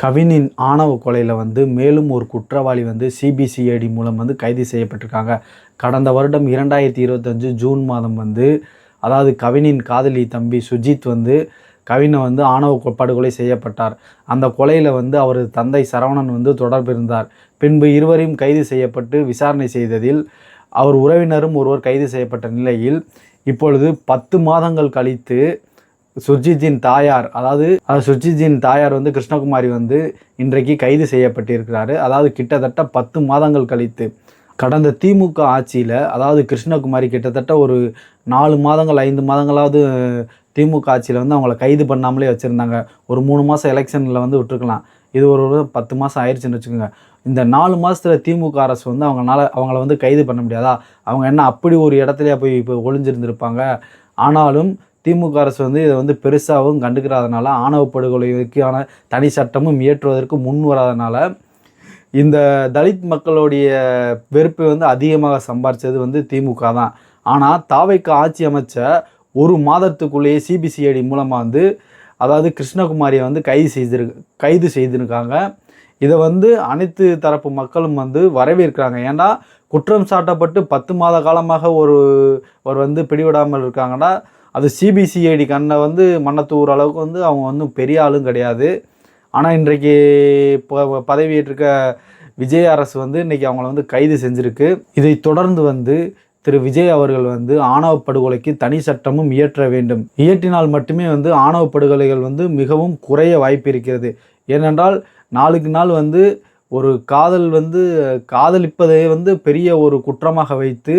கவினின் ஆணவ கொலையில் வந்து மேலும் ஒரு குற்றவாளி வந்து சிபிசிஐடி மூலம் வந்து கைது செய்யப்பட்டிருக்காங்க. கடந்த வருடம் 2025 ஜூன் மாதம் வந்து அதாவது கவினின் காதலி தம்பி சுஜித் வந்து கவினை வந்து ஆணவ படுகொலை செய்யப்பட்டார். அந்த கொலையில் வந்து அவரது தந்தை சரவணன் வந்து தொடர்பு இருந்தார். பின்பு இருவரையும் கைது செய்யப்பட்டு விசாரணை செய்ததில் அவர் உறவினரும் ஒருவர் கைது செய்யப்பட்ட நிலையில் இப்பொழுது 10 மாதங்கள் கழித்து சுர்ஜித்தின் தாயார் சுர்ஜித்தின் தாயார் வந்து கிருஷ்ணகுமாரி வந்து இன்றைக்கு கைது செய்யப்பட்டிருக்கிறாரு. அதாவது கிட்டத்தட்ட 10 மாதங்கள் கழித்து கடந்த திமுக ஆட்சியில் அதாவது கிருஷ்ணகுமாரி கிட்டத்தட்ட ஒரு 4 மாதங்கள் 5 மாதங்களாவது திமுக ஆட்சியில் வந்து அவங்கள கைது பண்ணாமலே வச்சுருந்தாங்க. ஒரு 3 மாதம் எலெக்ஷனில் வந்து விட்டுருக்கலாம். இது ஒரு 10 மாதம் ஆயிடுச்சுன்னு வச்சுக்கோங்க. இந்த 4 மாதத்தில் திமுக அரசு வந்து அவங்கள வந்து கைது பண்ண முடியாதா? அவங்க என்ன அப்படி ஒரு இடத்துலையா போய் இப்போ ஒளிஞ்சிருந்திருப்பாங்க? ஆனாலும் திமுக அரசு வந்து இதை வந்து பெருசாகவும் கண்டுக்கிறாதனால ஆணவ படுகொலைக்கான தனி சட்டமும் இயற்றுவதற்கு முன் வராதனால இந்த தலித் மக்களுடைய வெறுப்பை வந்து அதிகமாக சம்பாரித்தது வந்து திமுக தான். ஆனால் தாவைக்கு ஆட்சி அமைச்ச ஒரு மாதத்துக்குள்ளேயே சிபிசிஐடி மூலமாக வந்து அதாவது கிருஷ்ணகுமாரியை வந்து கைது செய்திருக்காங்க. இதை வந்து அனைத்து தரப்பு மக்களும் வந்து வரவேற்கிறாங்க. ஏன்னா குற்றம் சாட்டப்பட்டு 10 மாத காலமாக ஒரு வந்து பிடிவிடாமல் இருக்காங்கன்னா அது சிபிசிஐடி கண்ணை வந்து மண்ணத்தூர் அளவுக்கு வந்து அவங்க வந்து பெரிய ஆளும் கிடையாது. ஆனால் இன்றைக்கு பதவியேற்றிருக்க விஜய் அரசு வந்து இன்றைக்கி அவங்கள வந்து கைது செஞ்சுருக்கு. இதை தொடர்ந்து வந்து திரு விஜய் அவர்கள் வந்து ஆணவ படுகொலைக்கு தனி சட்டமும் இயற்ற வேண்டும். இயற்றினால் மட்டுமே வந்து ஆணவ படுகொலைகள் வந்து மிகவும் குறைய வாய்ப்பு இருக்கிறது. ஏனென்றால் நாளுக்கு நாள் வந்து ஒரு காதலிப்பதை வந்து பெரிய ஒரு குற்றமாக வைத்து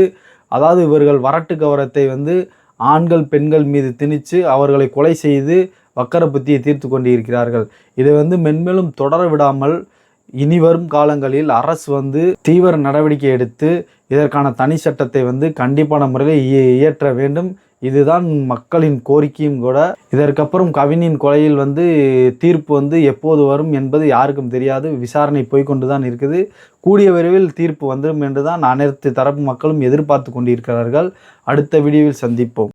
அதாவது இவர்கள் வரட்டு கவரத்தை வந்து ஆண்கள் பெண்கள் மீது திணித்து அவர்களை கொலை செய்து வக்கர புத்தியை தீர்த்து கொண்டிருக்கிறார்கள். இதை வந்து மென்மேலும் தொடர விடாமல் இனிவரும் காலங்களில் அரசு வந்து தீவிர நடவடிக்கை எடுத்து இதற்கான தனி சட்டத்தை வந்து கண்டிப்பான முறையில் இயற்ற வேண்டும். இதுதான் மக்களின் கோரிக்கையும் கூட. இதற்கப்புறம் கவினின் கொலையில் வந்து தீர்ப்பு வந்து எப்போது வரும் என்பது யாருக்கும் தெரியாது. விசாரணை போய்கொண்டு தான் இருக்குது. கூடிய விரைவில் தீர்ப்பு வந்துடும் என்று தான் அனைத்து தரப்பு மக்களும் எதிர்பார்த்து கொண்டிருக்கிறார்கள். அடுத்த வீடியோவில் சந்திப்போம்.